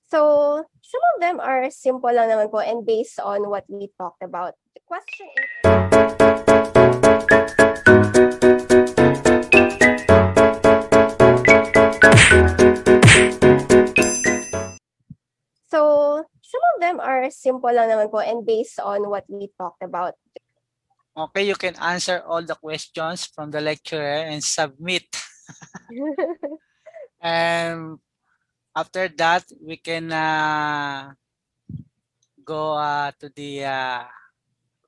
So, some of them are simple lang naman po and based on what we talked about. The question is, so, some of them are simple lang naman po and based on what we talked about. Okay, you can answer all the questions from the lecturer and submit. And after that, we can go to the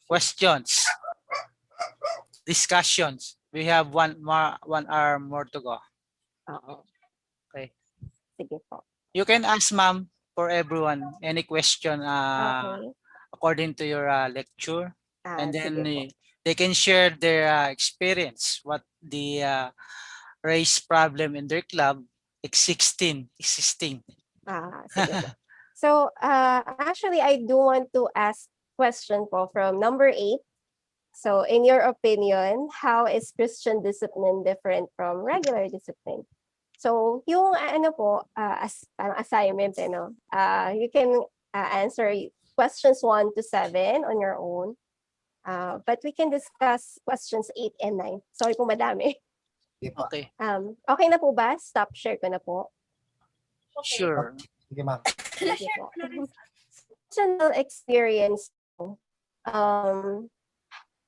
questions, discussions. We have 1 hour more to go. Oo. Okay. Sige po. You can ask, ma'am, for everyone any question Okay. according to your lecture, and then Sige po. they can share their experience, what the race problem in their club existing. Sige po. So, actually, I do want to ask question po from number 8. So, in your opinion, how is Christian discipline different from regular discipline? So, yung ano po, parang assignment, no? You can answer questions 1 to 7 on your own. But we can discuss questions 8 and 9. Sorry po, madami. Okay. Okay na po ba? Stop share ko na po. Sure. Sige, ma'am. Sige po. Personal experience po,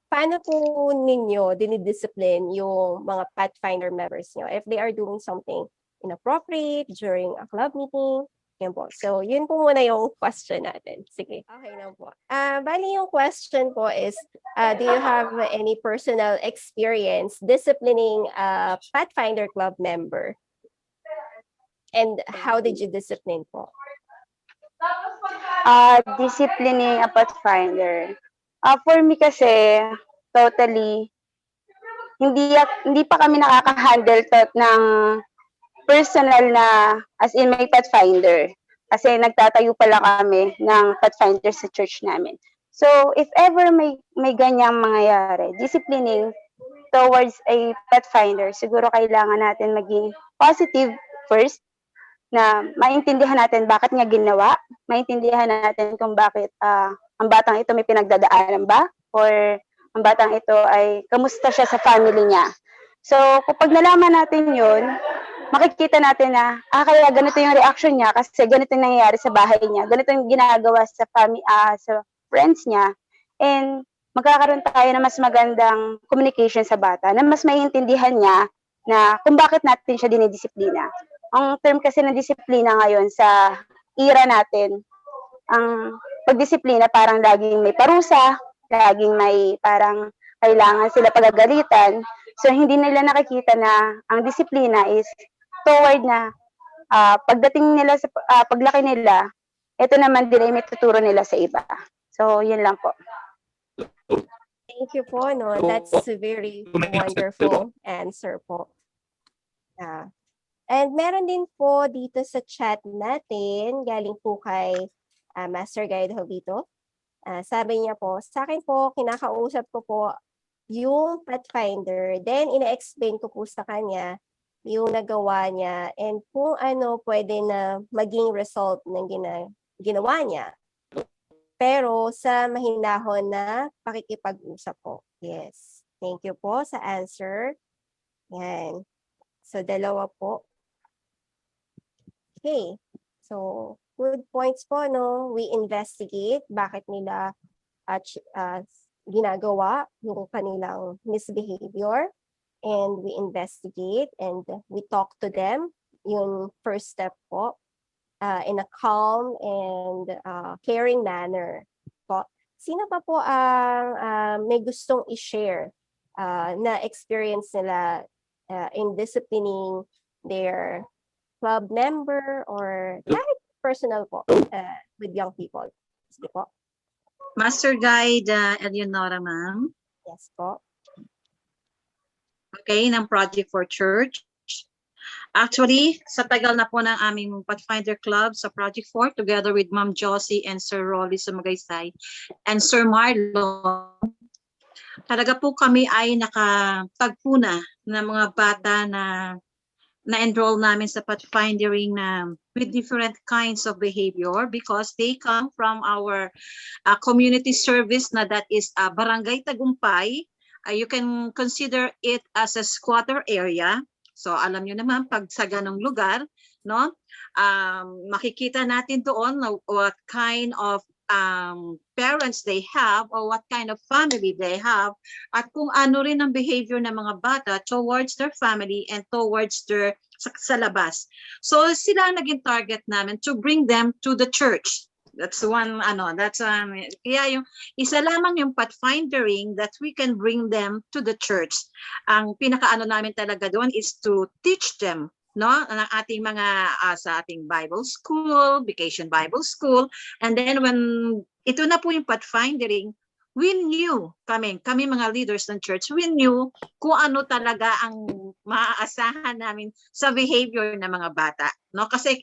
paano po ninyo dinidiscipline yung mga Pathfinder members nyo if they are doing something inappropriate during a club meeting? Yan po. So, yun po muna yung question natin. Sige. Okay na po. Bali yung question po is, do you have any personal experience disciplining a Pathfinder club member? And how did you discipline po? Disciplining a pathfinder. For me kasi, totally, hindi pa kami nakaka-handle ng personal na, as in may pathfinder. Kasi nagtatayo pa lang kami ng pathfinder sa church namin. So, if ever may ganyang mangyayari, disciplining towards a pathfinder, siguro kailangan natin maging positive first, na maintindihan natin bakit niya ginawa, maintindihan natin kung bakit ang batang ito may pinagdadaanan ba, or ang batang ito ay kamusta siya sa family niya. So, kapag nalaman natin yun, makikita natin na, kaya ganito yung reaction niya kasi ganito yung nangyayari sa bahay niya, ganito yung ginagawa sa sa friends niya, and magkakaroon tayo ng mas magandang communication sa bata, na mas maiintindihan niya na kung bakit natin siya dinidisiplina. Ang term kasi ng disiplina ngayon sa era natin, ang pagdisiplina parang laging may parusa, laging may parang kailangan sila pagagalitan. So hindi nila nakikita na ang disiplina is toward na pagdating nila sa paglaki nila, ito naman din ay may tuturo nila sa iba. So yun lang po. Thank you po, no? That's a very wonderful answer po. And meron din po dito sa chat natin, galing po kay Master Guide Jovito. Sabi niya po, sa akin po, kinakausap ko po yung Pathfinder, then ina-explain ko po sa kanya yung nagawa niya and kung ano pwede na maging result ng ginawa niya. Pero sa mahinahon na pakikipag-usap po. Yes. Thank you po sa answer. Yan. So, dalawa po. Okay. So, good points po, no? We investigate bakit nila ginagawa yung kanilang misbehavior. And we investigate and we talk to them. Yung first step po. In a calm and caring manner po. Sino pa po ang may gustong i-share na experience nila in disciplining their club member or kahit personal po with young people? Sige po. Master Guide Eleonora, ma'am. Yes po. Okay, ng Project for Church. Actually, sa tagal na po ng aming Pathfinder Club sa Project 4, together with Ma'am Josie and Sir Rolly Sumagaysay and Sir Marlon, talaga po kami ay nakatagpo na ng mga bata na na-enroll namin sa pathfindering na with different kinds of behavior because they come from our community service na that is Barangay Tagumpay. You can consider it as a squatter area. So alam nyo naman pag sa ganong lugar, no, makikita natin doon what kind of parents they have or what kind of family they have at kung ano rin ang behavior ng mga bata towards their family and towards their sa labas. So sila naging target namin to bring them to the church. That's one, kaya yung isa lamang yung pathfindering that we can bring them to the church. Ang pinakaano namin talaga doon is to teach them, no, ang ating mga sa ating Bible school, vacation Bible school, and then when ito na po yung pathfindering, we knew, kami mga leaders ng church, we knew kung ano talaga ang maaasahan namin sa behavior ng mga bata. No? Kasi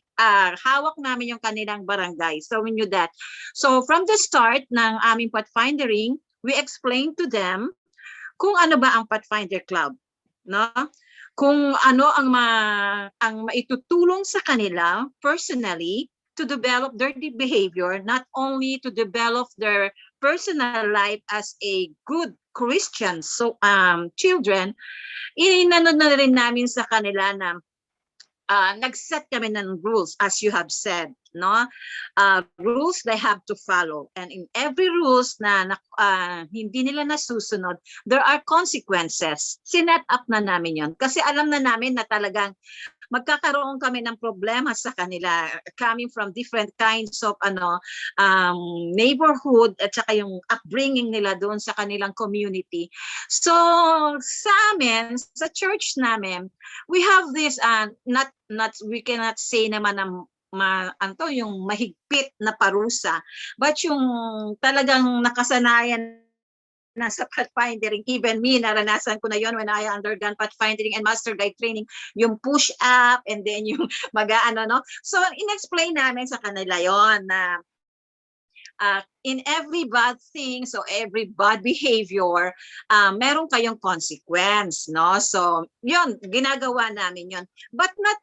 hawak namin yung kanilang barangay. So we knew that. So from the start ng aming pathfindering, we explained to them kung ano ba ang Pathfinder Club. No? Kung ano ang maitutulong sa kanila personally to develop their behavior, not only to develop their personal life as a good Christian children, inanod na rin namin sa kanila na nag-set kami ng rules as you have said, no? Rules they have to follow, and in every rules na hindi nila nasusunod, there are consequences. Sinet up na namin yon kasi alam na namin na talagang magkakaroon kami ng problema sa kanila coming from different kinds of neighborhood at saka yung upbringing nila doon sa kanilang community. So sa amin, sa church namin, we have this we cannot say naman na yung mahigpit na parusa, but yung talagang nakasanayan na sa pathfindering, even me, naranasan ko na yon when I undergone pathfindering and master guide training, yung push up and then yung no? So, in-explain namin sa kanila yon na in every bad thing, so every bad behavior, meron kayong consequence, no? So, yon ginagawa namin yon. But not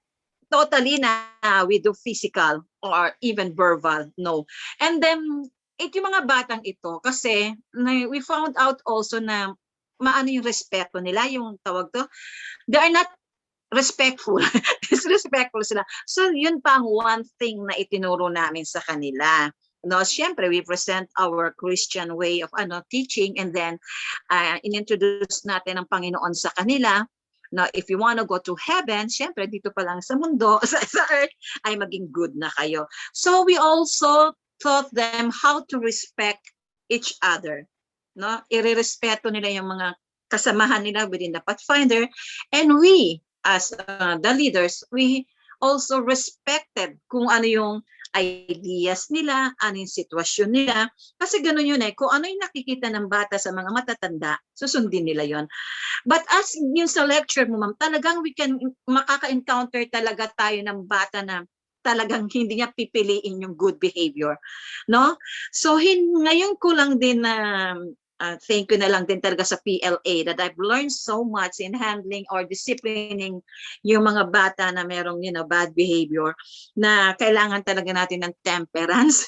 totally na we do physical or even verbal, no. And then, yung mga batang ito, kasi we found out also na maano yung respeto nila, yung tawag to, they are not respectful. Disrespectful sila. So, yun pa ang one thing na itinuro namin sa kanila. No, siyempre, we present our Christian way of teaching, and then inintroduce natin ang Panginoon sa kanila. Now, if you want to go to heaven, siyempre, dito pa lang sa mundo, sa earth, ay maging good na kayo. So, we also taught them how to respect each other. No? Irerespeto nila yung mga kasamahan nila within the Pathfinder. And we, as the leaders, we also respected kung ano yung ideas nila, ano yung sitwasyon nila. Kasi ganun yun kung ano yung nakikita ng bata sa mga matatanda, susundin nila yon. But as yung sa lecture mo, ma'am, talagang makaka-encounter talaga tayo ng bata na talagang hindi niya pipiliin yung good behavior, no? So ngayon ko lang din na thank you na lang din talaga sa PLA that I've learned so much in handling or disciplining yung mga bata na merong bad behavior, na kailangan talaga natin ng temperance,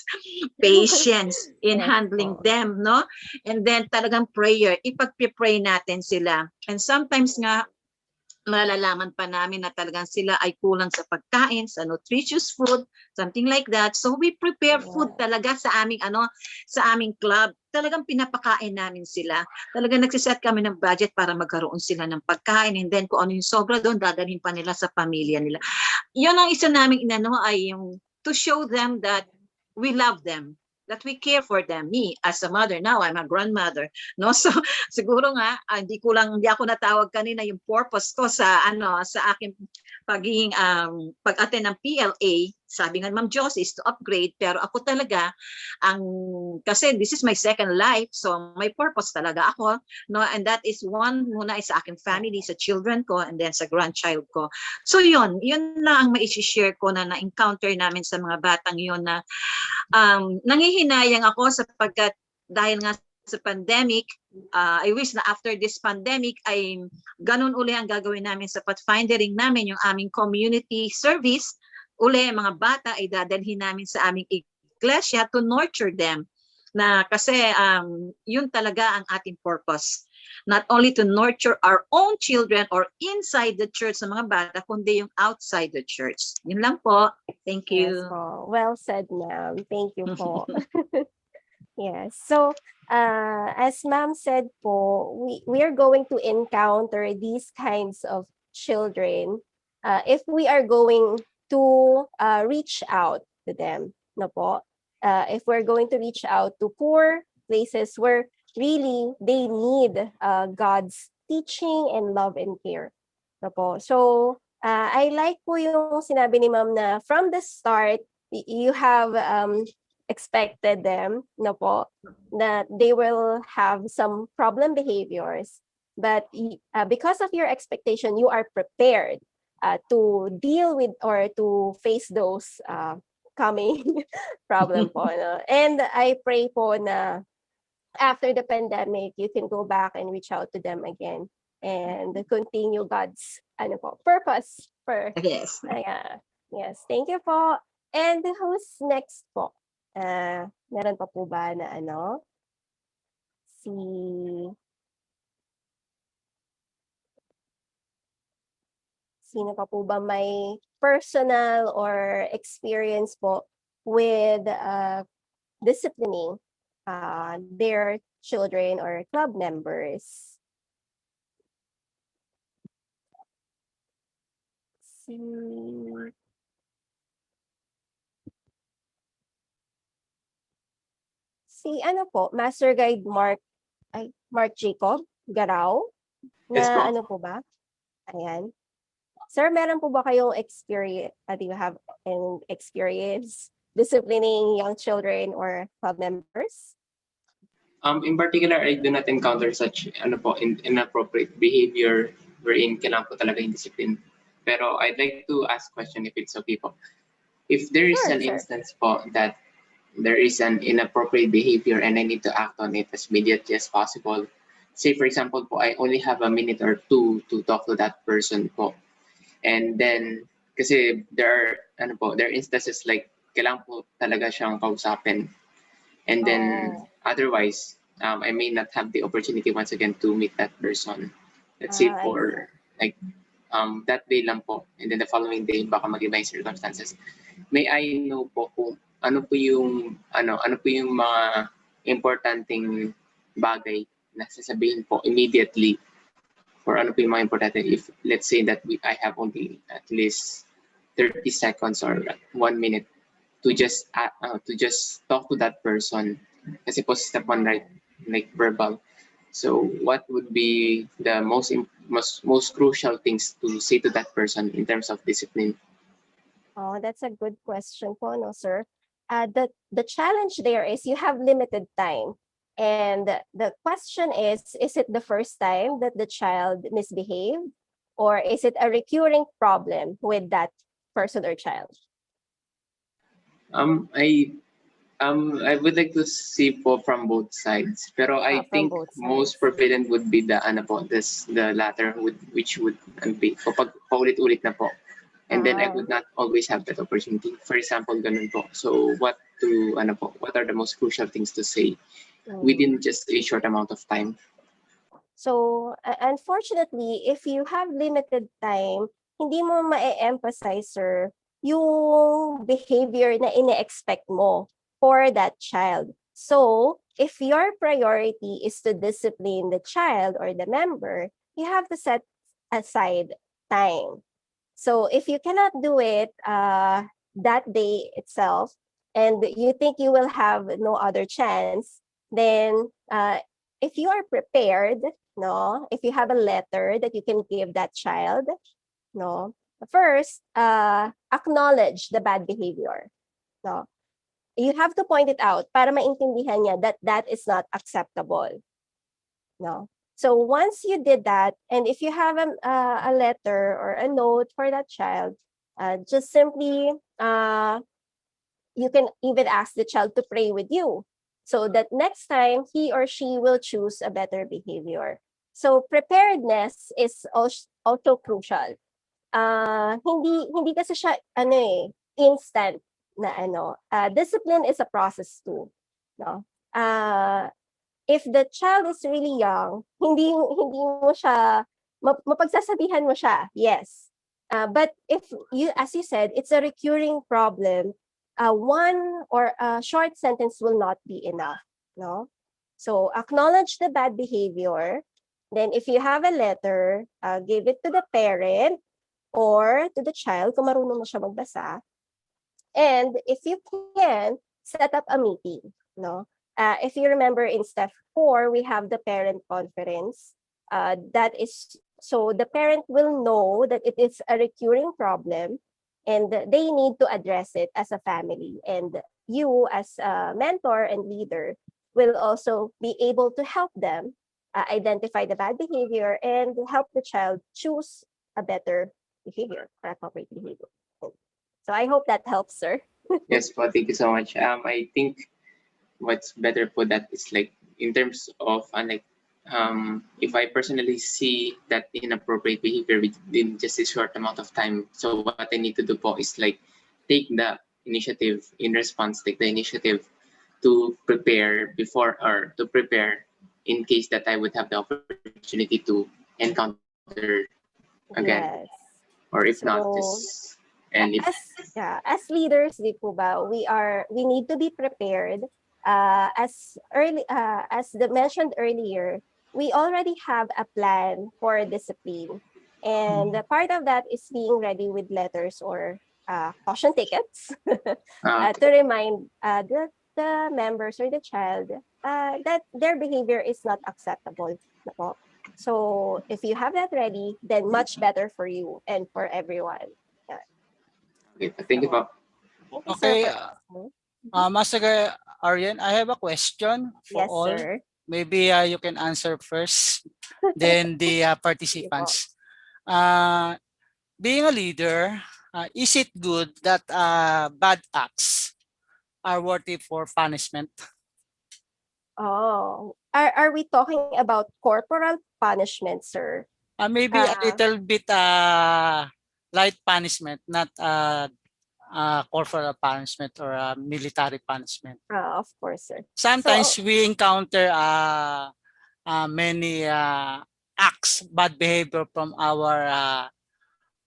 patience in handling them, no? And then talagang prayer, ipag-pray natin sila. And sometimes nga malalaman pa namin na talagang sila ay kulang sa pagkain, sa nutritious food, something like that. So we prepare food talaga sa aming club. Talagang pinapakain namin sila. Talagang nagsiset kami ng budget para magkaroon sila ng pagkain, and then kung ano yung sobra doon, dadalhin pa nila sa pamilya nila. Yun ang isa naming ay yung to show them that we love them, that we care for them. Me as a mother, now I'm a grandmother, no? So siguro nga hindi ako natawag kanina yung purpose ko sa aking pagiging pag-attend ng PLA. Sabi nga Ma'am Josie is to upgrade, pero ako talaga kasi this is my second life, so my purpose talaga ako, no? And that is one muna is sa aking family, sa children ko, and then sa grandchild ko. So yun lang ang mai-share ko na na-encounter namin sa mga batang yun, na nangihinayang ako sapagkat dahil nga sa pandemic, I wish na after this pandemic ay ganun uli ang gagawin namin sa pathfindering namin, yung aming community service, uli, mga bata ay dadalhin namin sa aming iglesia to nurture them. Na kasi yun talaga ang ating purpose. Not only to nurture our own children or inside the church sa mga bata, kundi yung outside the church. Yun lang po. Thank Yes you. po. Well said, ma'am. Thank you po. Yes. So, as ma'am said po, we are going to encounter these kinds of children if we are going to reach out to them, no po? If we're going to reach out to poor places where really they need God's teaching and love and care, no po? So, I like po yung sinabi ni ma'am na from the start, you have expected them, no po, that they will have some problem behaviors. But because of your expectation, you are prepared to deal with or to face those coming problem po. No? And I pray po na after the pandemic, you can go back and reach out to them again and continue God's ano po, purpose for Yes. yes, thank you po. And who's next po? Meron pa po ba na ano? Si Sino pa po ba may personal or experience po with disciplining their children or club members? Si ano po, Master Guide Mark Jacob Garao Yes po. na ano po ba? Ayan. Sir, meron po ba kayong experience, do you have an experience disciplining young children or club members? In particular, I do not encounter such inappropriate behavior wherein kailangan ko talaga yung discipline. Pero I'd like to ask question if it's okay po. If there is Sure, an sure. instance po that there is an inappropriate behavior and I need to act on it as immediately as possible. Say for example po, I only have a minute or two to talk to that person po. And then, kasi there are instances like kailangan po talaga siyang kausapin. And then, otherwise, I may not have the opportunity once again to meet that person. Let's say I for like that day lang po. And then the following day, baka mag-iba yung circumstances. May I know po kung ano po yung mga importanteng bagay na sasabihin po immediately or ano po yung mga importante if let's say that I have only at least 30 seconds or 1 minute to just talk to that person kasi po step one right like verbal. So what would be the most crucial things to say to that person in terms of discipline? Oh, that's a good question po, no, sir. The challenge there is you have limited time. And the question is it the first time that the child misbehaved? Or is it a recurring problem with that person or child? I would like to see po from both sides. Pero I From think both sides. most prevalent would be the the latter which would be kapag paulit-ulit na po. And then I would not always have that opportunity. For example, ganun po. So what are the most crucial things to say within just a short amount of time? So, unfortunately, if you have limited time, hindi mo ma-emphasize, sir, yung behavior na ine-expect mo for that child. So, if your priority is to discipline the child or the member, you have to set aside time. So, if you cannot do it that day itself, and you think you will have no other chance, then if you are prepared, no, if you have a letter that you can give that child, no, first acknowledge the bad behavior, no. You have to point it out para maintindihan niya that that is not acceptable, no. So once you did that, and if you have a letter or a note for that child, just simply you can even ask the child to pray with you, so that next time he or she will choose a better behavior. So preparedness is also crucial. Hindi kasi siya instant na ano. Discipline is a process too, no? If the child is really young, hindi mo siya mapagsasabihan mo siya, yes. But if you, as you said, it's a recurring problem, one or a short sentence will not be enough, no? So acknowledge the bad behavior. Then if you have a letter, give it to the parent or to the child kung marunong na siya magbasa. And if you can, set up a meeting, no? If you remember in step 4, we have the parent conference. That is, so the parent will know that it is a recurring problem and they need to address it as a family. And you as a mentor and leader will also be able to help them identify the bad behavior and help the child choose a better behavior or appropriate behavior. So I hope that helps, sir. Yes, po, thank you so much. I think what's better for that is like in terms of if I personally see that inappropriate behavior within just a short amount of time, so what I need to do po is like take the initiative in response, take the initiative to prepare before or to prepare in case that I would have the opportunity to encounter again, Yes. or if not, So, just and if as leaders, di po ba, we need to be prepared. As mentioned earlier, we already have a plan for discipline, and part of that is being ready with letters or caution tickets to remind the members or the child that their behavior is not acceptable. Na po. So if you have that ready, then much better for you and for everyone. okay, thank you po. Thank you, sir, Okay, for asking. Master Aurien, I have a question for Yes, all. sir. Maybe you can answer first, then the participants. Being a leader, is it good that bad acts are worthy for punishment? Oh, are we talking about corporal punishment, sir? Maybe a little bit light punishment, not corporal punishment or military punishment. Of course, sir. Sometimes So, we encounter many acts, bad behavior from our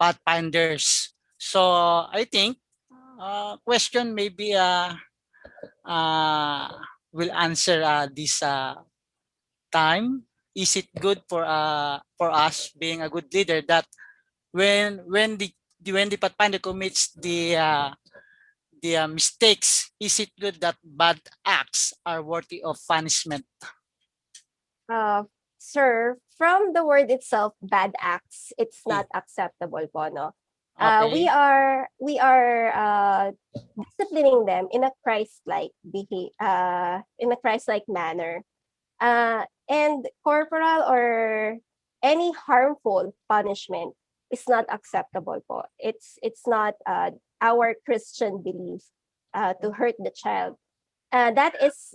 pathfinders. So I think question maybe will answer this time. Is it good for us being a good leader that when the pathfinder commits the mistakes, is it good that bad acts are worthy of punishment? sir, from the word itself, bad acts, it's not acceptable po, no? Okay. We are disciplining them in a Christ-like manner. And corporal or any harmful punishment is not acceptable po. It's not our Christian belief to hurt the child. That is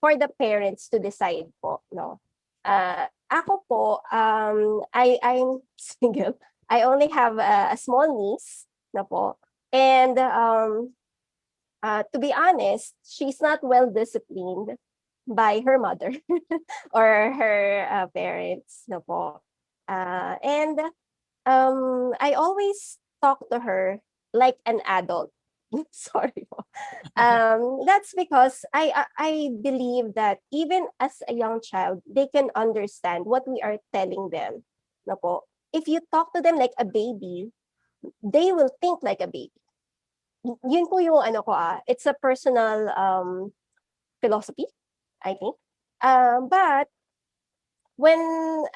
for the parents to decide po, no. Ako po, I'm single. I only have a small niece na po. And to be honest, she's not well disciplined by her mother or her parents na po. And I always talk to her like an adult. Sorry po. That's because I believe that even as a young child, they can understand what we are telling them. Na po. If you talk to them like a baby, they will think like a baby. Yun po yung ano ko it's a personal philosophy, I think. But when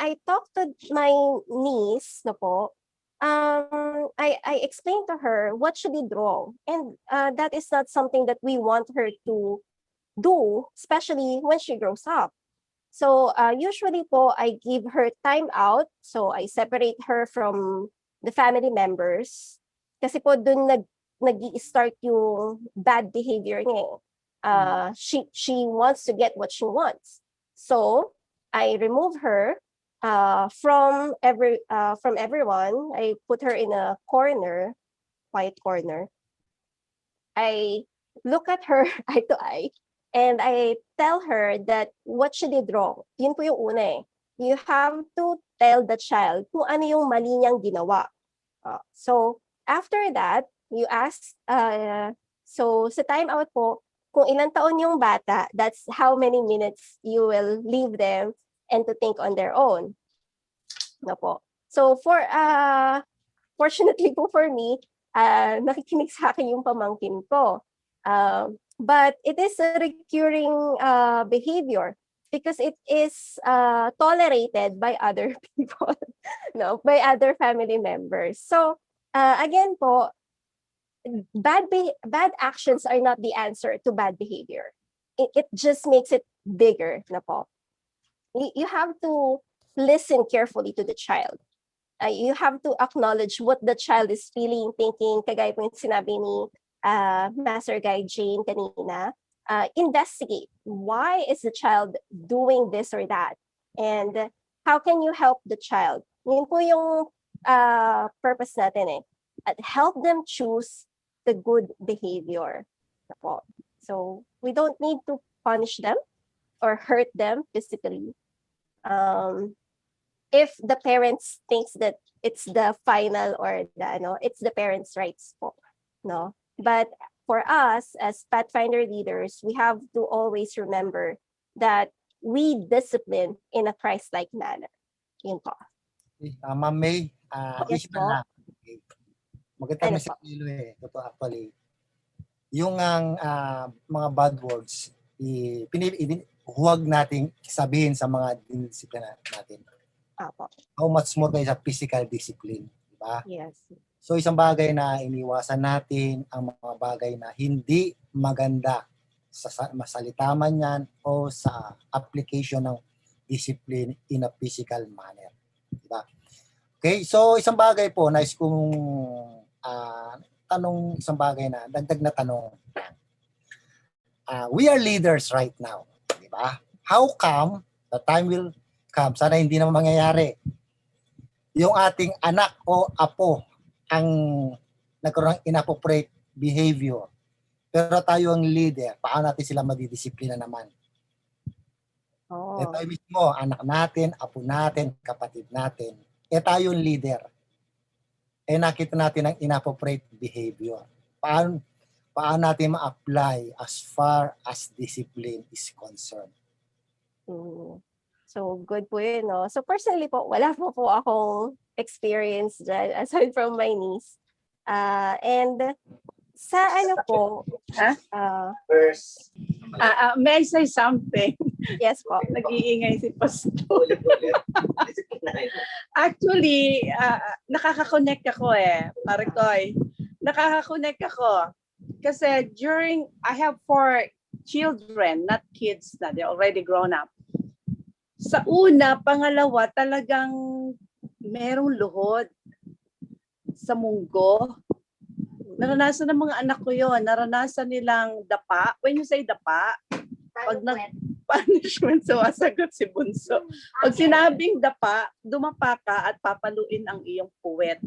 I talk to my niece na po, I explained to her what she did wrong. And that is not something that we want her to do, especially when she grows up. So usually po, I give her time out. So I separate her from the family members. Kasi po dun nag-i-start yung bad behavior niya. She wants to get what she wants. So I remove her from everyone. I put her in a corner, quiet corner. I look at her eye to eye and I tell her that what she did wrong. Yun po yung una eh. You have to tell the child kung ano yung mali niyang ginawa. So, after that, you ask, so sa time out po, kung ilang taon yung bata, that's how many minutes you will leave them and to think on their own. No po. So, fortunately po for me, nakikinig sa akin yung pamangkin ko. But it is a recurring behavior because it is tolerated by other people, no, by other family members. So again po, bad actions are not the answer to bad behavior. It just makes it bigger, na po. You have to listen carefully to the child. You have to acknowledge what the child is feeling, thinking, kagaya po yung sinabi ni Master Guide Jane kanina. Investigate why is the child doing this or that, and how can you help the child? Yun po yung purpose natin eh. At help them choose the good behavior. So we don't need to punish them or hurt them physically. If the parents thinks that it's the final or it's the parents' rights po, no. But for us as Pathfinder leaders, we have to always remember that we discipline in a Christ-like manner. Yun po. Ma'am May, Yes additional po. na. Maganda Ano may po?Ilo eh. Totoo actually. Yung ang mga bad words, huwag nating sabihin sa mga dinisiplina natin. Apo. How much more tayo sa physical discipline. Diba? Yes. So isang bagay na iniwasan natin ang mga bagay na hindi maganda sa masalita man yan o sa application ng discipline in a physical manner. Diba? Okay, so isang bagay po, nais kong tanong isang bagay na, dagdag na tanong. We are leaders right now. Diba? How come the time will come, sana hindi naman mangyayari, yung ating anak o apo ang nagkaroon ng inappropriate behavior. Pero tayo ang leader, paano natin sila madidisiplina naman? Oh. Tayo mismo, anak natin, apo natin, kapatid natin. Tayo yung leader. Nakita natin ang inappropriate behavior. Paano natin ma-apply as far as discipline is concerned? So, good po yun, no? So, personally po, wala po akong experience dyan, aside from my niece. And sa ano po, First. May I say something? yes po. Nag-iingay si Pastor. Actually, nakaka-connect ako Marikoy. Nakaka-connect ako. Kasi I have 4 children, not kids na, they're already grown up. Sa una, pangalawa, talagang merong luhod sa munggo. Naranasan ng mga anak ko yon, naranasan nilang dapa. When you say dapa, pag punishment, sumasagot si Bunso. Pag sinabing dapa, dumapa ka at papaluin ang iyong puwet.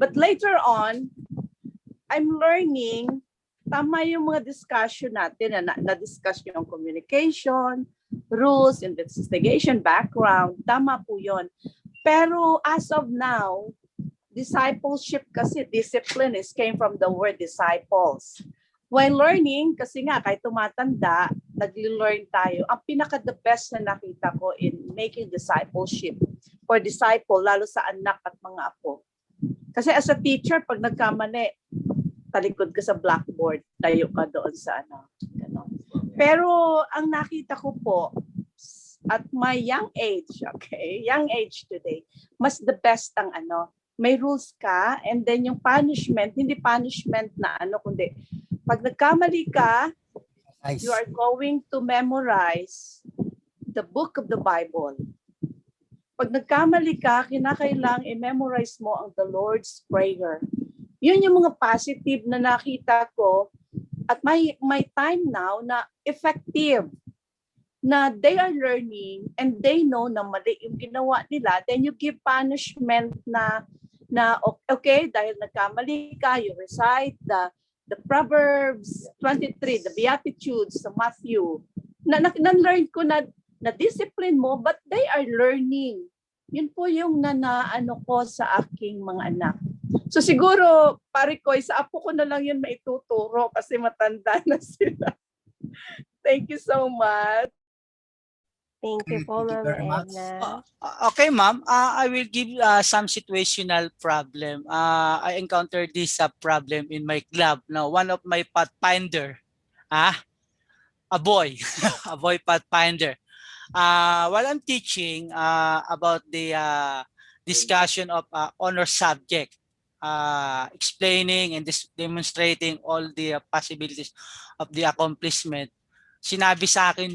But later on, I'm learning, tama yung mga discussion natin, na-discuss yung communication, rules, investigation, background, tama po yun. Pero as of now, discipleship kasi, discipline came from the word disciples. When learning, kasi nga, kahit tumatanda, nag-learn tayo. Ang pinaka-the best na nakita ko in making discipleship for disciple, lalo sa anak at mga apo. Kasi as a teacher, pag nagkamali, talikod ka sa blackboard, tayo ka doon sa gano'n. Pero ang nakita ko po, at my young age, young age today, mas the best ang may rules ka, and then yung punishment, hindi punishment na kundi, pag nagkamali ka, you are going to memorize the book of the Bible. Pag nagkamali ka, kinakailangan i-memorize mo ang the Lord's Prayer. Yun yung mga positive na nakita ko, at my time now na effective, na they are learning and they know na mali yung ginawa nila, then you give punishment na okay, dahil nagkamali ka, you recite the Proverbs 23, the Beatitudes, the Matthew, na-learn ko na discipline mo, but they are learning. Yun po yung ano ko sa aking mga anak. So siguro, pare ko, sa apo ko na lang yun maituturo kasi matanda na sila. Thank you so much. Thank you po, Thank you Ma'am very much. Edna. Okay, ma'am. I will give some situational problem. I encountered this problem in my club. Now, one of my pathfinder, a boy, a boy pathfinder. While I'm teaching about the discussion of honor subject, explaining and demonstrating all the possibilities of the accomplishment, sinabi sa akin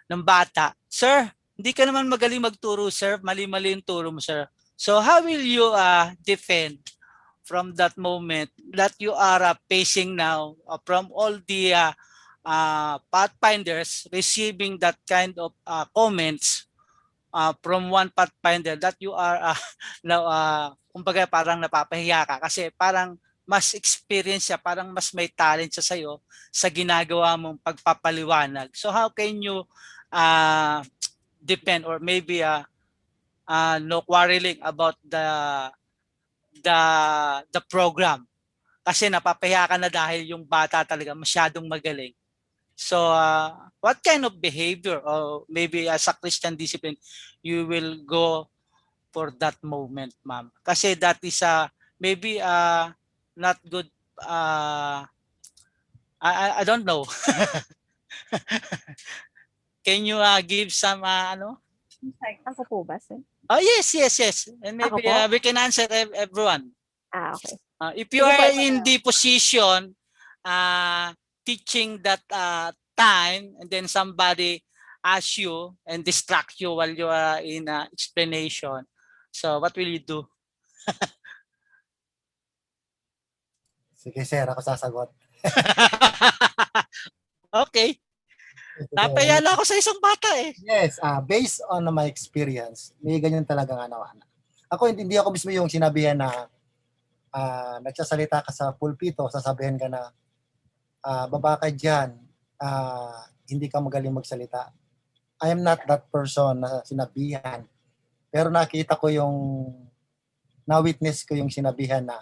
ng bata, "Sir, hindi ka naman magaling magturo, sir. Mali-mali yung turo mo, sir. So how will you defend from that moment that you are facing now from all the pathfinders receiving that kind of comments from one pathfinder that you are now kumbaga parang napapahiya ka kasi parang mas experience siya, parang mas may talent siya sa'yo sa ginagawa mong pagpapaliwanag. So how can you depend or maybe no quarreling about the program kasi napapahiya ka na dahil yung bata talaga masyadong magaling. So what kind of behavior or maybe as a Christian discipline you will go for that moment, ma'am? Kasi that is maybe not good. I don't know. Can you give some ano? Ako po ba, sir? Oh yes. And Ako maybe po? we can answer everyone. Okay. If you Sige po. are in the position teaching that time and then somebody asks you and distract you while you are in explanation, so what will you do? Sige sir, ako sasagot. Okay. Napaya na ako sa isang bata eh. Yes, based on my experience, may ganyan talagang ano. Ako hindi ako mismo yung sinabihan na nagsasalita ka sa pulpito, sasabihin ka na baba ka dyan, hindi ka magaling magsalita. I am not that person na sinabihan. Pero nakita ko na-witness ko yung sinabihan na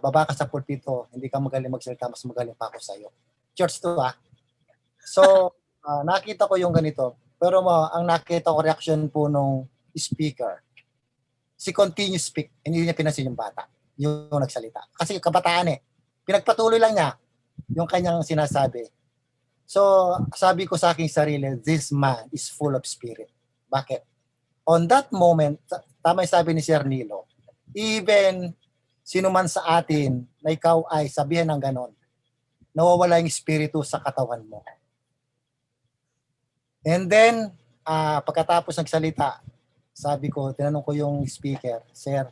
baba ka sa pulpito, hindi ka magaling magsalita, mas magaling pa ako sa'yo. Church to So, nakita ko yung ganito. Pero ang nakita ko reaction po nung speaker, si continue speak, hindi niya pinansin yung bata, yung nagsalita. Kasi kabataan pinagpatuloy lang niya yung kanyang sinasabi. So, sabi ko sa aking sarili, this man is full of spirit. Bakit? On that moment, tama yung sabi ni Sir Nilo, even sino man sa atin na ikaw ay sabihan ng ganon, nawawala yung espiritu sa katawan mo. And then, pagkatapos nagsalita, sabi ko, tinanong ko yung speaker, Sir,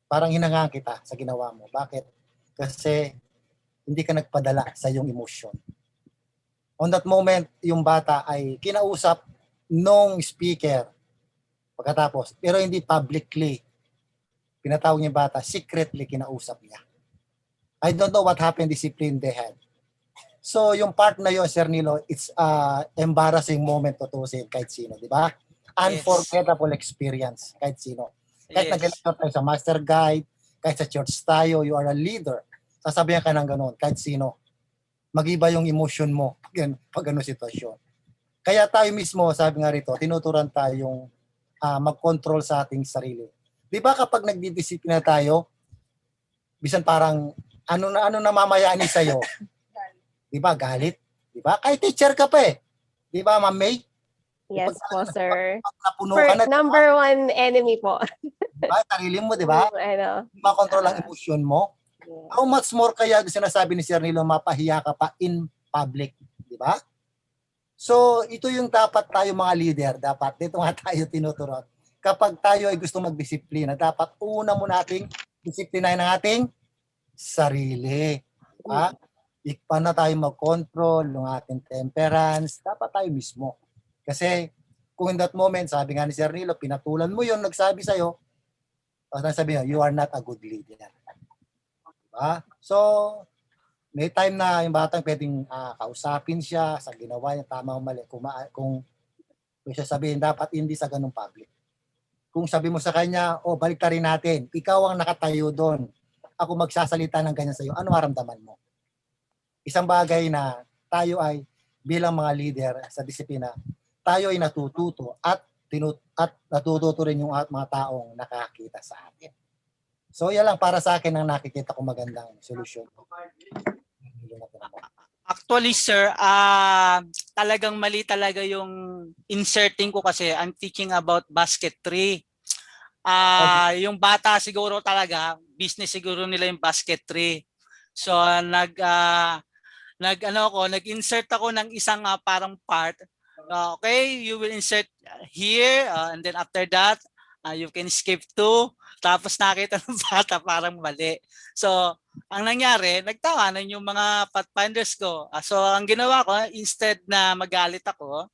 parang hinangaan kita sa ginawa mo. Bakit? Kasi hindi ka nagpadala sa iyong emotion. On that moment, yung bata ay kinausap nung speaker. Pagkatapos, pero hindi publicly. Pinatawag niya yung bata, secretly kinausap niya. I don't know what happened, discipline they had. So, yung part na yun, Sir Nilo, it's embarrassing moment to tutusin kahit sino, di ba? Unforgettable experience kahit sino. Kahit nag-lecture tayo sa master guide, kahit sa church tayo, you are a leader. Sasabihan ka ng ganun, kahit sino. Mag-iba yung emotion mo pag ano sitwasyon. Kaya tayo mismo, sabi nga rito, tinuturan tayong mag-control sa ating sarili. Di ba kapag nagdidisiplina tayo, bisan parang ano na mamayani sa'yo? Di ba, galit? Di ba? Kahit teacher ka pa Di ba, Ma'am May? Yes po, sir. Napuno ka na, Number one enemy po. diba? Sarili mo, di ba? Makontrol ang emotion mo. Yeah. How much more kaya sinasabi ni Sir Nilo, mapahiya ka pa in public, di ba? So, ito yung dapat tayo mga leader, dapat dito nga tayo tinuturon. Kapag tayo ay gusto magdisiplina, dapat una mo nating disiplinahin ang ating sarili. Diba? Paano tayo mag-control ng ating temperance, dapat tayo mismo. Kasi kung in that moment, sabi nga ni Sir Nilo, pinatulan mo yun, nagsabi sa'yo, tapos sabi niya, you are not a good leader. Diba? So, may time na yung batang pwedeng kausapin siya sa ginawa niya, tama o mali. Kung siya sabihin, dapat hindi sa ganung public. Kung sabi mo sa kanya, balik rin natin, ikaw ang nakatayo doon. Ako magsasalita ng ganyan sa iyo, ano maramdaman mo? Isang bagay na tayo ay bilang mga leader sa disiplina, tayo ay natututo at natututo rin yung mga taong nakakita sa atin. So, yan lang para sa akin ang nakikita ko magandang solusyon. Actually, sir, talagang mali talaga yung inserting ko kasi I'm teaching about basketry. Yung bata siguro talaga, business siguro nila yung basketry. So, nag-insert ako ng isang parang part. Okay, you will insert here and then after that, you can skip to. Tapos nakita ng bata parang mali. So, ang nangyari, nagtawanan yung mga pathfinders ko. So, ang ginawa ko, instead na magalit ako,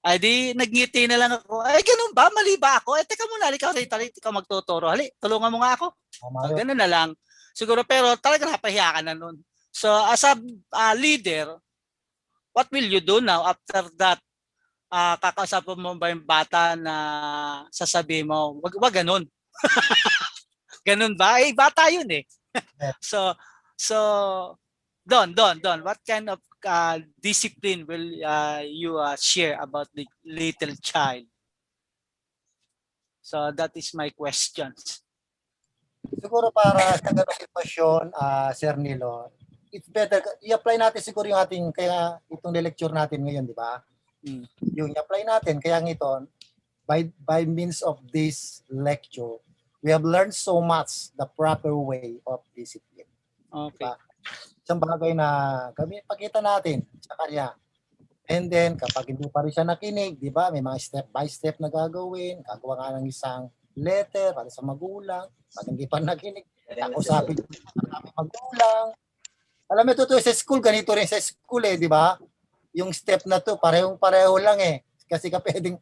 ay di nagngiti na lang ako. Ay, ganun ba? Mali ba ako? Teka muna, ikaw magtuturo. Hali, tulungan mo nga ako. Ganun na lang. Siguro, pero talaga napahiya ka na nun. So, as a leader, what will you do now after that? Kakausapin mo ba yung bata na sasabihin mo, wag ganun. Ganun ba? Bata yun eh. So Don, what kind of discipline will you share about the little child? So that is my questions. Siguro para sa ganung sitwasyon, Sir Nilo, it's better, i-apply natin siguro yung ating, kaya itong lecture natin ngayon, di ba? Yung i-apply natin, kaya ito, by means of this lecture, we have learned so much the proper way of discipline. Okay. Diba? Isang bagay na kami pakita natin sa kanya. And then, kapag hindi pa rin siya nakinig, di ba, may mga step by step na gagawin, gagawa nga ng isang letter para sa magulang. Pag hindi pa nakinig, kakusapin ko sa aming magulang. Alam mo, ito sa school, ganito rin sa school di ba? Yung step na to, pareho lang Kasi ka pwedeng,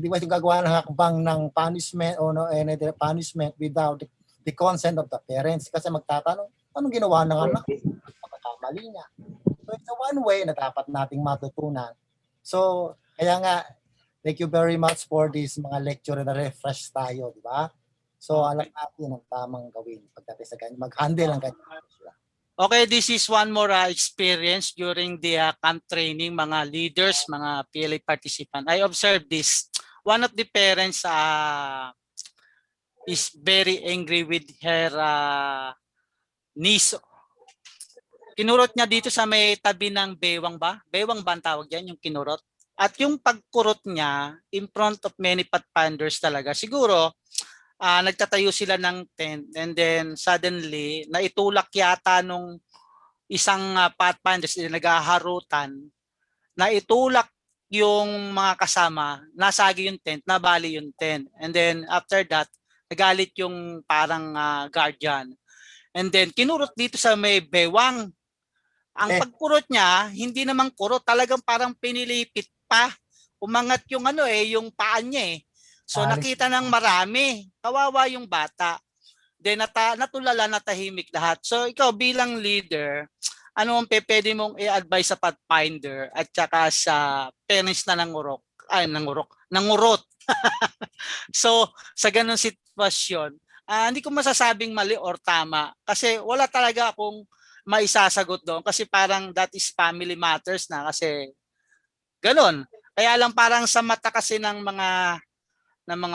di ba yung gagawa ng hakbang ng punishment o any punishment without the consent of the parents. Kasi magtatanong, anong ginawa ng anak? Pagkakamali niya. So it's one way na dapat nating matutunan. So, kaya nga, thank you very much for this mga lecture na refresh tayo, di ba? So, alam natin ang tamang gawin pagdating sa ganyan. Mag-handle ang ganyan. Okay, this is one more experience during the camp training, mga leaders, mga PLA participant. I observed this. One of the parents is very angry with her niece. Kinurot niya dito sa may tabi ng bewang ba? Bewang ba ang tawag yan, yung kinurot? At yung pagkurot niya in front of many pathfinders talaga, siguro nagtatayo sila ng tent and then suddenly naitulak yata nung isang pathfinders na naghaharutan, naitulak yung mga kasama, nasagi yung tent, nabali yung tent. And then after that, nagalit yung parang guardian. And then kinurot dito sa may bewang. Ang pagkurot niya, hindi naman kurot, talagang parang pinilipit pa. Umangat yung yung paan niya So nakita ng marami, kawawa yung bata. Then natulala, natahimik lahat. So ikaw bilang leader, ano ang pwede mong i-advise sa pathfinder at saka sa parents na nangurot. So sa ganung sitwasyon, hindi ko masasabing mali or tama kasi wala talaga akong maisasagot doon kasi parang that is family matters na kasi ganun. Kaya lang parang sa mata kasi ng mga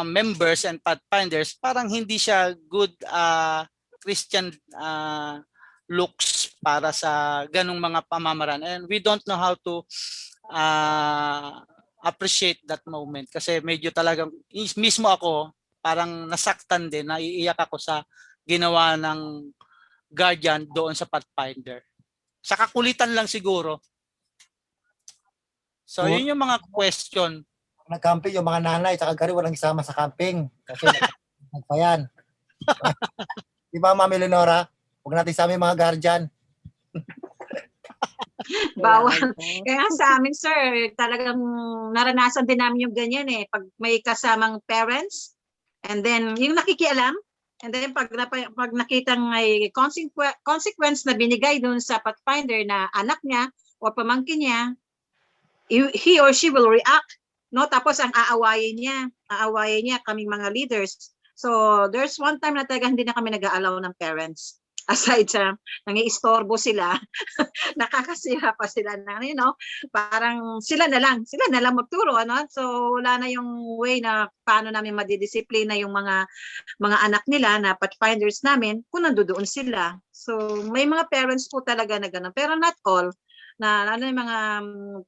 members and pathfinders, parang hindi siya good Christian looks para sa ganung mga pamamaraan. And we don't know how to appreciate that moment kasi medyo talagang mismo ako parang nasaktan din, naiiyak ako sa ginawa ng guardian doon sa pathfinder. Sa kakulitan lang siguro. So yun yung mga question. Nag-camping yung mga nanay at gari walang isama sa camping kasi nagpayan. Di ba, Ma'am Eleonora? Huwag natin isama yung mga guardian. Bawal. Kaya sa amin, sir, talagang naranasan din namin yung ganyan Pag may kasamang parents, and then yung nakikialam, And then pag nakitang may consequence na binigay dun sa pathfinder na anak niya o pamangkin niya, he or she will react, no? Tapos ang aawayin niya kaming mga leaders. So there's one time na talaga hindi na kami nag-aalaw ng parents. Aside sa nangiistorbo sila, nakakasira pa sila na, parang sila na lang magturo, ano? So wala na yung way na paano namin madidisiplina yung mga anak nila na pathfinders namin kung nandoon sila. So may mga parents po talaga na gano'n, pero not all. Na yung mga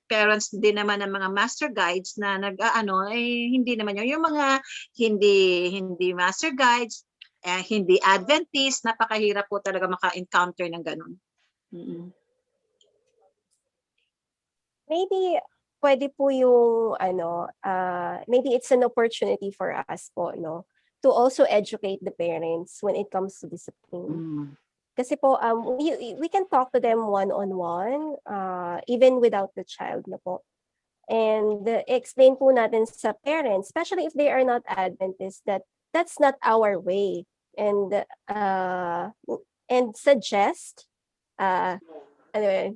parents din naman ng mga master guides na hindi naman yung mga hindi master guides, hindi Adventist, napakahirap po talaga maka-encounter ng ganun. Maybe pwede po yung maybe it's an opportunity for us po, no, to also educate the parents when it comes to discipline. Kasi po we can talk to them one-on-one, even without the child na po. And explain po natin sa parents, especially if they are not Adventists, that that's not our way. And suggest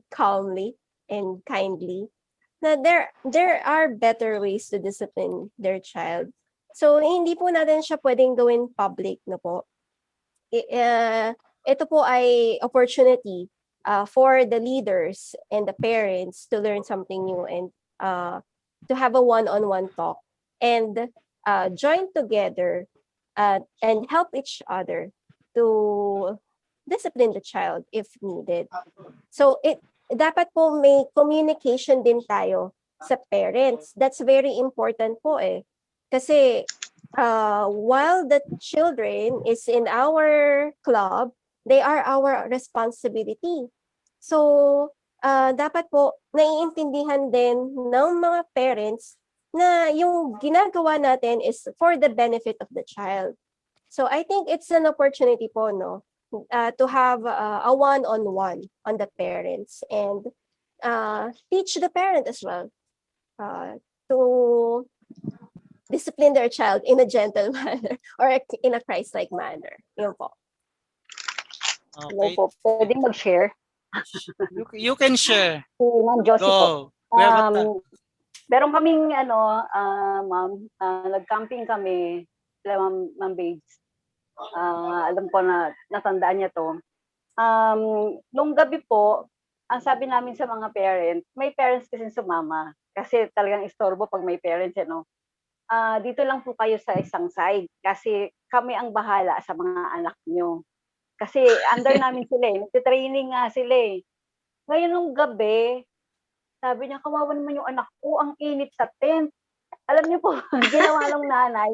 calmly and kindly na there are better ways to discipline their child. So hindi po natin siya pwedeng gawin public na po. Ito po ay opportunity for the leaders and the parents to learn something new and to have a one-on-one talk and join together and help each other to discipline the child if needed. So dapat po may communication din tayo sa parents. That's very important po eh. Kasi while the children is in our club, they are our responsibility. So dapat po naiintindihan din ng mga parents na yung ginagawa natin is for the benefit of the child. So I think it's an opportunity po, no, to have a one-on-one on the parents and teach the parent as well to discipline their child in a gentle manner or in a Christ-like manner. Yun po. Hello Okay. po, pwedeng mag-share? You can share. Si Ma'am Josie po. Go. We have a time. Meron kaming ma'am, nag-camping kami, Ma'am Babes. Alam ko na natandaan niya to. Nung gabi po, ang sabi namin sa mga parents, may parents kasi sumama. Kasi talagang istorbo pag may parents, dito lang po kayo sa isang side. Kasi kami ang bahala sa mga anak nyo. Kasi under namin sila nagtitraining nga sila Ngayon nung gabi, sabi niya, kawawa naman yung anak ko, ang init sa tent. Alam niyo po, ginawa ng nanay,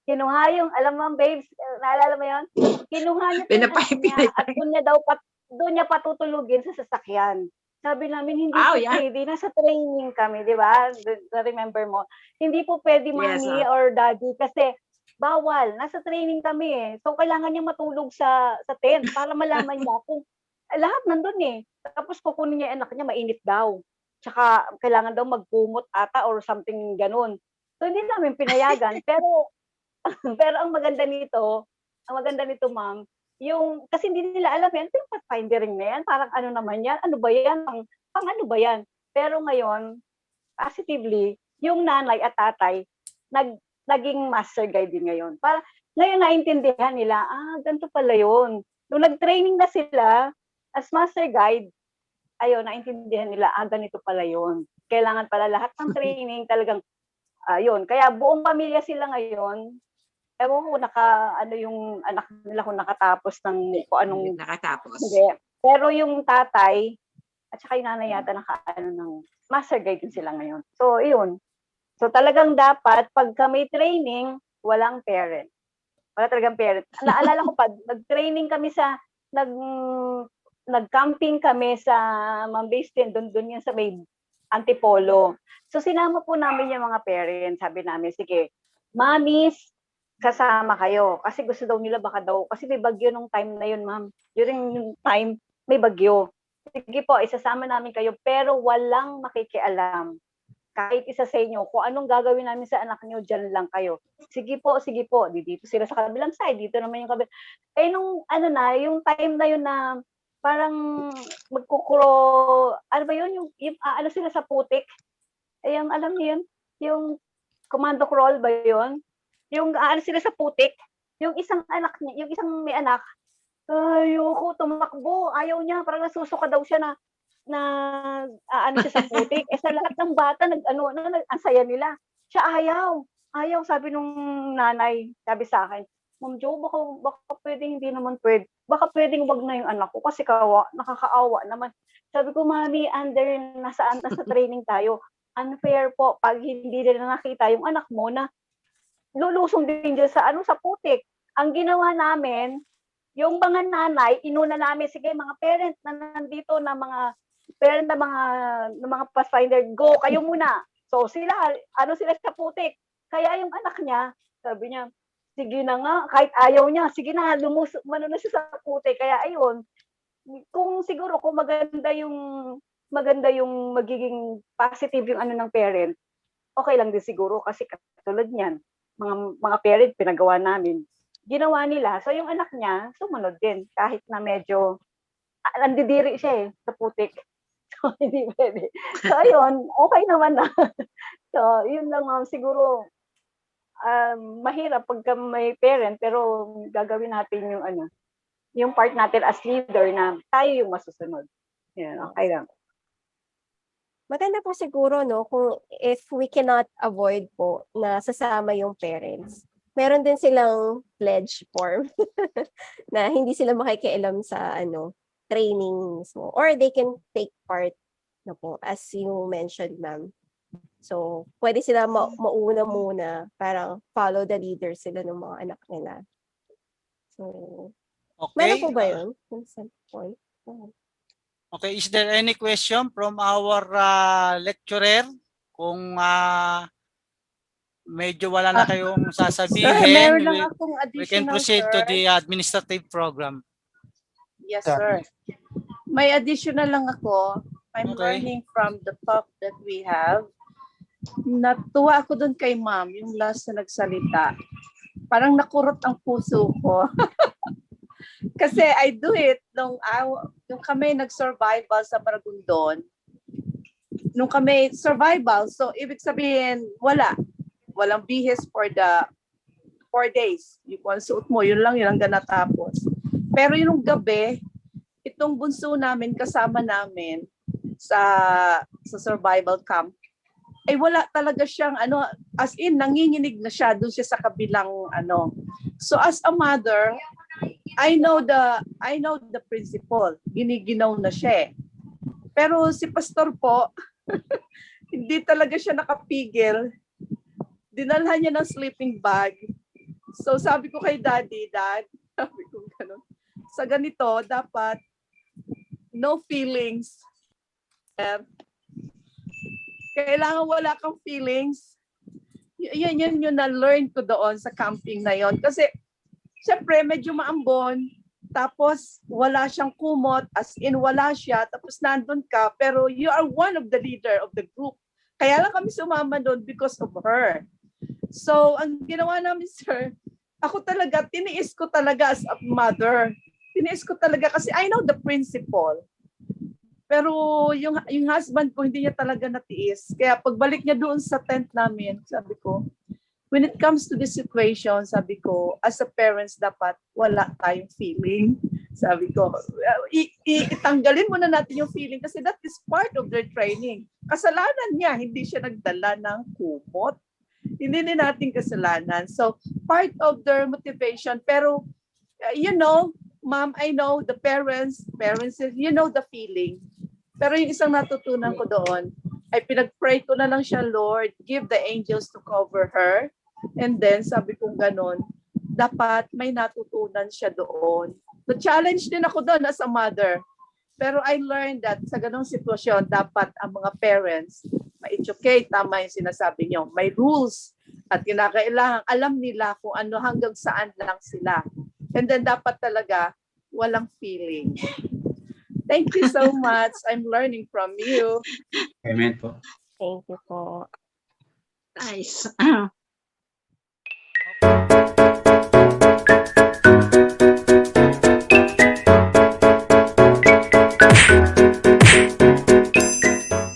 kinuha yung, alam mo, babes, naalala mo yun? Kinuha niya yung anak niya at doon niya patutulugin sa sasakyan. Sabi namin, hindi po pwede, nasa training kami, di ba? Remember mo? Hindi po pwede, mommy or daddy, kasi bawal, nasa training kami So, kailangan niya matulog sa tent para malaman niya kung lahat nandun Tapos kukunin niya anak niya, mainit daw. Tsaka kailangan daw magkumot ata or something ganun. So, hindi namin pinayagan. pero ang maganda nito, ma'am, yung, kasi hindi nila alam yan, yung pathfindering na yan, parang ano naman yan, ano ba yan, pang ano ba yan. Pero ngayon, positively, yung nanay at tatay, naging master guide din ngayon. Para ngayon naintindihan nila, ganito pala yun. Nung nag-training na sila as master guide, naintindihan nila, ganito pala yun. Kailangan pala lahat ng training talagang, yun. Kaya buong pamilya sila ngayon, ewan ko yung anak nila kung nakatapos ng kung anong nakatapos. Hindi. Pero yung tatay at saka yung nanay yata ng master guide din sila ngayon. So, yun. So, talagang dapat pag may training, walang parent. Wala talagang parent. Naalala ko pa, nag-training kami nag-camping kami sa Mambistin, doon yan sa may Antipolo. So, sinama po namin yung mga parents. Sabi namin, sige, mommies, kasama kayo. Kasi gusto daw nila kasi may bagyo nung time na yun, ma'am. During yung time, may bagyo. Sige po, isasama namin kayo, pero walang makikialam. kahit isa sa inyo, kung anong gagawin namin sa anak niyo, diyan lang kayo. Sige po, sige po. Dito sila sa kabilang side, dito naman yung kabilang. Eh nung ano na, yung time na yun na parang ano ba yun, yung ano sila sa putik. Eh yung alam niyo yun, yung commando crawl ba yun? Yung ano sila sa putik. Yung isang anak niya, yung isang may anak, ayoko, tumakbo, ayaw niya, parang nasusuka daw siya na ano siya sa putik. Eh sa lahat ng bata, ang saya nila. Siya ayaw, sabi nung nanay, sabi sa akin, Ma'am Jo, baka pwedeng hindi naman pwede, baka pwedeng wag na yung anak ko kasi nakakaawa naman. Sabi ko, Mami, nasa training tayo. Unfair po pag hindi nila nakita yung anak mo na lulusong din dyan sa putik. Ang ginawa namin, yung mga nanay, inuna namin, sige mga parent na nandito na mga parent na mga pathfinder, go kayo muna. So sila sa putik. Kaya yung anak niya, sabi niya, sige na nga, kahit ayaw niya, sige na, mano na siya sa putik. Kaya ayun, kung maganda yung magiging positive yung ng parent, okay lang din siguro kasi katulad niyan, mga parent pinagawa namin, ginawa nila. So yung anak niya, sumunod din kahit na medyo nandidiri siya sa putik. So hindi pwede. So ayun, okay naman na. So yun lang siguro mahirap pagka may parent pero gagawin natin yung part natin as leader na tayo yung masusunod. Yan, okay lang. Maganda po siguro, no, kung if we cannot avoid po na sasama yung parents, meron din silang pledge form na hindi sila makikialam sa training mismo. Or they can take part na po, as you mentioned, ma'am. So, pwede sila mauna muna, parang follow the leader sila ng mga anak nila. So, meron Okay. po ba yun? Consent point? Okay, is there any question from our lecturer? Kung medyo wala na kayong sasabihin, Sir, meron lang akong we can additional, proceed to sir. the administrative program. Yes, sir. May additional lang ako. I'm Okay. learning from the talk that we have. Natuwa ako dun kay ma'am, yung last na nagsalita. Parang nakurot ang puso ko. Kasi I do it nung kami nag-survival sa Maragondon. Nung kami survival, so ibig sabihin, walang bihis for the 4 days. Yung suot mo, yun lang ganatapos. Pero yung gabi, itong bunso namin, kasama namin sa survival camp, ay wala talaga siyang as in nanginginig na siya doon siya sa kabilang So as a mother, I know the principle. Giniginaw na siya. Pero si pastor po, hindi talaga siya nakapigil. Dinalhan niya ng sleeping bag. So sabi ko kay Dad, sabi ko gano'n, sa ganito, dapat no feelings. Kailangan wala kang feelings. Yan yung na-learn ko doon sa camping na yon. Kasi, syempre, medyo maambon. Tapos, wala siyang kumot. As in, wala siya. Tapos, nandun ka. Pero, you are one of the leader of the group. Kaya lang kami sumama doon because of her. So, ang ginawa namin, sir, tiniis ko talaga as a mother. Tiniis ko talaga kasi I know the principle. Pero yung husband ko, hindi niya talaga natiis. Kaya pagbalik niya doon sa tent namin, sabi ko, when it comes to this situation, sabi ko, as a parents, dapat wala tayong feeling. Sabi ko, itanggalin muna natin yung feeling kasi that is part of their training. Kasalanan niya, hindi siya nagdala ng kumot. Hindi din natin kasalanan. So, part of their motivation. Pero, Ma'am, I know the parents, you know the feeling. Pero yung isang natutunan ko doon, ay pinag-pray ko na lang siya, Lord, give the angels to cover her. And then, sabi kong ganon, dapat may natutunan siya doon. So, challenge din ako doon as a mother. Pero I learned that sa ganong sitwasyon, dapat ang mga parents, ma-educate, tama yung sinasabi niyo, may rules at kinakailangan alam nila kung ano hanggang saan lang sila. And then dapat talaga walang feeling. Thank you so much. I'm learning from you. Amen po. Thank you po. Nice.